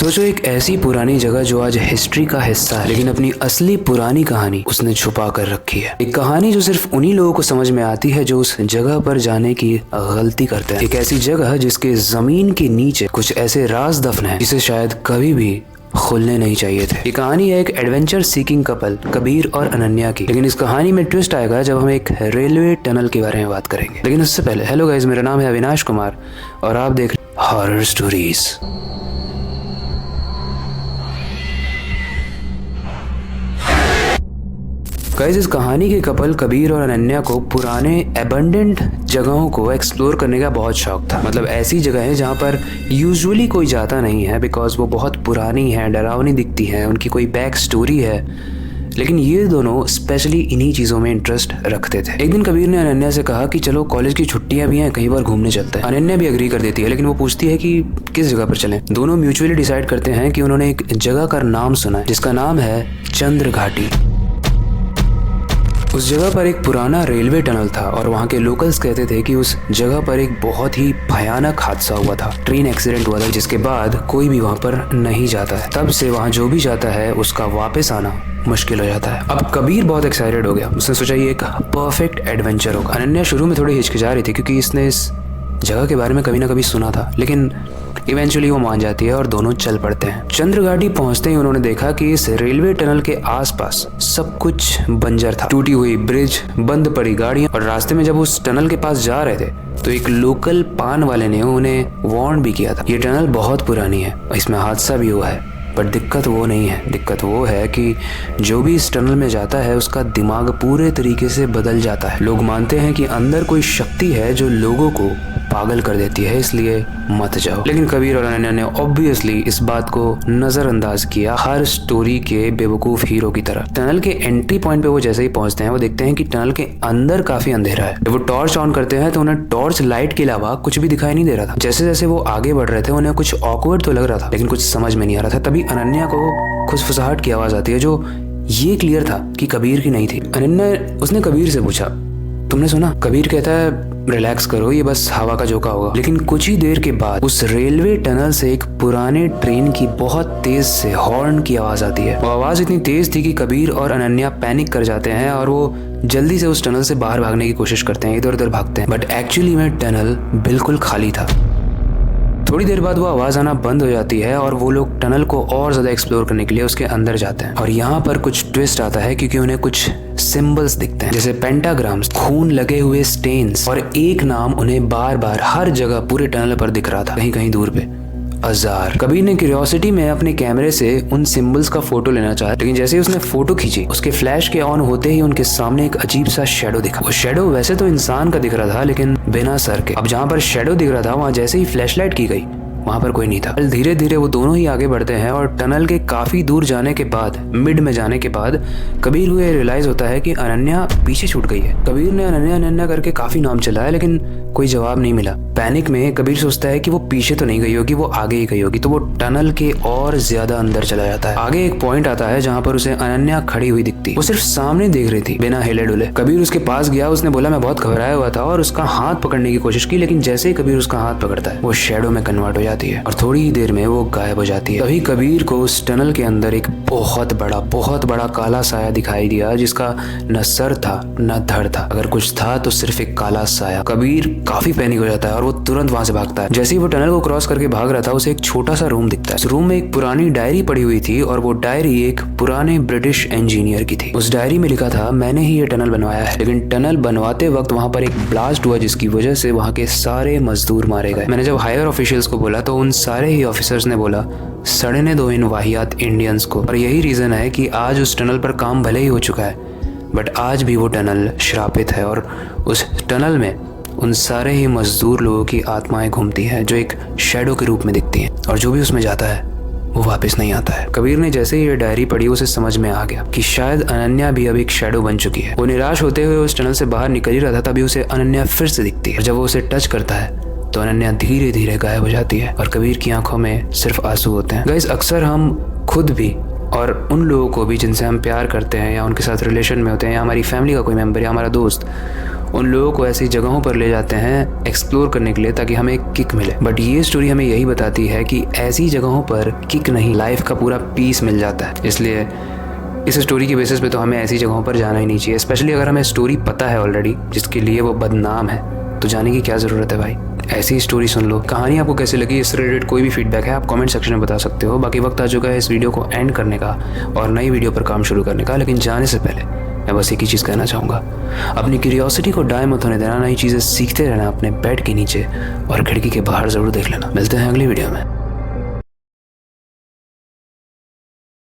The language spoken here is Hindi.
सोचो एक ऐसी पुरानी जगह जो आज हिस्ट्री का हिस्सा है, लेकिन अपनी असली पुरानी कहानी उसने छुपा कर रखी है। एक कहानी जो सिर्फ उन्हीं लोगों को समझ में आती है जो उस जगह पर जाने की गलती करते हैं। एक ऐसी जगह जिसके जमीन के नीचे कुछ ऐसे राज दफन है जिसे शायद कभी भी खुलने नहीं चाहिए थे। ये कहानी है एक एडवेंचर सीकिंग कपल कबीर और अनन्या की। लेकिन इस कहानी में ट्विस्ट आएगा जब हम एक रेलवे टनल के बारे में बात करेंगे। लेकिन उससे पहले हेलो गाइस, मेरा नाम है अविनाश कुमार और आप देख रहे हैं हॉरर स्टोरीज। गाइस, इस कहानी के कपल कबीर और अनन्या को पुराने एबंडेंट जगहों को एक्सप्लोर करने का बहुत शौक था। मतलब ऐसी जगह है जहाँ पर यूजुअली कोई जाता नहीं है बिकॉज वो बहुत पुरानी है, डरावनी दिखती है, उनकी कोई बैक स्टोरी है। लेकिन ये दोनों स्पेशली इन्हीं चीज़ों में इंटरेस्ट रखते थे। एक दिन कबीर ने अनन्या से कहा कि चलो कॉलेज की छुट्टियां भी हैं, कहीं बार घूमने चलते हैं। अनन्या भी एग्री कर देती है, लेकिन वो पूछती है कि किस जगह पर चलें। दोनों म्यूचुअली डिसाइड करते हैं कि उन्होंने एक जगह का नाम सुना है जिसका नाम है चंद्र घाटी। उस जगह पर एक पुराना रेलवे टनल था और वहाँ के लोकल्स कहते थे कि उस जगह पर एक बहुत ही भयानक हादसा हुआ था। ट्रेन एक्सीडेंट हुआ था जिसके बाद कोई भी वहाँ पर नहीं जाता है। तब से वहाँ जो भी जाता है उसका वापस आना मुश्किल हो जाता है। अब कबीर बहुत एक्साइटेड हो गया। उसने सोचा ये एक परफेक्ट एडवेंचर होगा। अनन्या शुरू में थोड़ी हिचकिचा रही थी क्योंकि इसने इस जगह के बारे में कभी ना कभी सुना था, लेकिन इवेंचुअली वो मान जाती है और दोनों चल पड़ते हैं। चंद्र घाटी पहुंचते ही उन्होंने देखा कि इस रेलवे टनल के आसपास सब कुछ बंजर था। टूटी हुई ब्रिज, बंद पड़ी गाड़ियां, और रास्ते में जब उस टनल के पास जा रहे थे तो एक लोकल पान वाले ने उन्हें वार्न भी किया था। ये टनल बहुत पुरानी है, इसमें हादसा भी हुआ है, पर दिक्कत वो नहीं है। दिक्कत वो है कि जो भी इस टनल में जाता है उसका दिमाग पूरे तरीके से बदल जाता है। लोग मानते हैं कि अंदर कोई शक्ति है जो लोगों को पागल कर देती है, इसलिए मत जाओ। लेकिन कबीर और अनन्या ने ऑब्वियसली इस बात को नजरअंदाज किया, हर स्टोरी के बेवकूफ हीरो की तरह। टनल के एंट्री पॉइंट पे वो जैसे ही पहुंचते हैं वो देखते हैं कि टनल के अंदर काफी अंधेरा है। जब वो टॉर्च ऑन करते हैं तो उन्हें टॉर्च लाइट के अलावा कुछ भी दिखाई नहीं दे रहा था। जैसे जैसे वो आगे बढ़ रहे थे उन्हें कुछ ऑकवर्ड तो लग रहा था, लेकिन कुछ समझ में नहीं आ रहा था। तभी अनन्या को खुसफुसाहट की आवाज आती है जो ये क्लियर था कि कबीर की नहीं थी। अनन्या उसने कबीर से पूछा, तुमने सुना? कबीर कहता है रिलैक्स करो, ये बस हवा का झोंका होगा। लेकिन कुछ ही देर के बाद उस रेलवे टनल से एक पुराने ट्रेन की बहुत तेज से हॉर्न की आवाज आती है। वो आवाज इतनी तेज थी कि कबीर और अनन्या पैनिक कर जाते हैं और वो जल्दी से उस टनल से बाहर भागने की कोशिश करते हैं, इधर उधर भागते हैं। बट एक्चुअली में टनल बिल्कुल खाली था। थोड़ी देर बाद वो आवाज आना बंद हो जाती है और वो लोग टनल को और ज्यादा एक्सप्लोर करने के लिए उसके अंदर जाते हैं। और यहाँ पर कुछ ट्विस्ट आता है क्योंकि उन्हें कुछ सिंबल्स दिखते हैं, जैसे पेंटाग्राम्स, खून लगे हुए स्टेन्स, और एक नाम उन्हें बार बार हर जगह पूरे टनल पर दिख रहा था, कहीं कहीं दूर पे, अजार। कबीर ने क्यूरियोसिटी में अपने कैमरे से उन सिंबल्स का फोटो लेना चाहा, लेकिन जैसे ही उसने फोटो खींची उसके फ्लैश के ऑन होते ही उनके सामने एक अजीब सा शेडो दिखा। वो शेडो वैसे तो इंसान का दिख रहा था लेकिन बिना सर के। अब जहाँ पर शेडो दिख रहा था वहाँ जैसे ही फ्लैशलाइट की गई वहां पर कोई नहीं था। धीरे धीरे वो दोनों ही आगे बढ़ते हैं और टनल के काफी दूर जाने के बाद, मिड में जाने के बाद, कबीर को रियलाइज होता है कि अनन्या पीछे छूट गई है। कबीर ने अनन्या अनन्या करके काफी नाम चलाया लेकिन कोई जवाब नहीं मिला। पैनिक में कबीर सोचता है कि वो पीछे तो नहीं गई होगी, वो आगे ही गई होगी, तो वो टनल के और ज्यादा अंदर चला जाता है। आगे एक पॉइंट आता है जहाँ पर उसे अनन्या खड़ी हुई दिखती। वो सिर्फ सामने देख रही थी बिना हिले डुले। कबीर उसके पास गया, उसने बोला मैं बहुत घबराया हुआ था, और उसका हाथ पकड़ने की कोशिश की, लेकिन जैसे ही कबीर उसका हाथ पकड़ता है वो शेडो में कन्वर्ट हो जाती है और थोड़ी ही देर में वो गायब हो जाती है। तभी कबीर को उस टनल के अंदर एक बहुत बड़ा काला साया दिखाई दिया जिसका न सर था न धड़ था। अगर कुछ था तो सिर्फ एक काला साया। कबीर काफी पैनिक हो जाता है और वो तुरंत वहां से भागता है। जैसे ही वो टनल को क्रॉस करके भाग रहा था उसे एक छोटा सा रूम दिखता है। उस रूम में एक पुरानी डायरी पड़ी हुई थी और वो डायरी एक पुराने ब्रिटिश इंजीनियर की थी। उस डायरी में लिखा था, मैंने ही ये टनल बनवाया है, लेकिन टनल बनवाते वक्त वहां पर एक ब्लास्ट हुआ जिसकी वजह से वहां के सारे मजदूर मारे गए। मैंने जब हायर ऑफिशियल्स को बोला तो उन सारे ही ऑफिसर्स ने बोला सड़ने दो इन वाहियात इंडियंस को। और यही रीजन है कि आज उस टनल पर काम भले ही हो चुका है बट आज भी वो टनल श्रापित है और उस टनल में उन सारे ही मजदूर लोगों की आत्माएं घूमती हैं जो एक शैडो के रूप में दिखती हैं, और जो भी उसमें जाता है वो वापस नहीं आता है। कबीर ने जैसे ही ये डायरी पढ़ी उसे समझ में आ गया कि शायद अनन्या भी अब एक शैडो बन चुकी है। वो निराश होते हुए उस टनल से बाहर निकल ही रहा था तभी उसे अनन्या फिर से दिखती है। जब वो उसे टच करता है तो अनन्या धीरे धीरे गायब हो जाती है और कबीर की आंखों में सिर्फ आंसू होते हैं। गाइस, अक्सर हम खुद भी और उन लोगों को भी जिनसे हम प्यार करते हैं या उनके साथ रिलेशन में होते हैं या हमारी फैमिली का कोई मेंबर या हमारा दोस्त, उन लोगों को ऐसी जगहों पर ले जाते हैं एक्सप्लोर करने के लिए ताकि हमें एक किक मिले। बट ये स्टोरी हमें यही बताती है कि ऐसी जगहों पर किक नहीं, लाइफ का पूरा पीस मिल जाता है। इसलिए इस स्टोरी के बेसिस पे तो हमें ऐसी जगहों पर जाना ही नहीं चाहिए, स्पेशली अगर हमें स्टोरी पता है ऑलरेडी जिसके लिए वो बदनाम है, तो जाने की क्या ज़रूरत है भाई। ऐसी स्टोरी सुन लो। कहानी आपको कैसी लगी, इस रिलेटेड कोई भी फीडबैक है आप कमेंट सेक्शन में बता सकते हो। बाकी वक्त आ चुका है इस वीडियो को एंड करने का और नई वीडियो पर काम शुरू करने का। लेकिन जाने से पहले मैं बस एक ही चीज़ कहना चाहूँगा, अपनी क्यूरियोसिटी को डाई मत होने देना, नई चीज़ें सीखते रहना अपने बेड के नीचे और खिड़की के बाहर ज़रूर देख लेना। मिलते हैं अगली वीडियो में।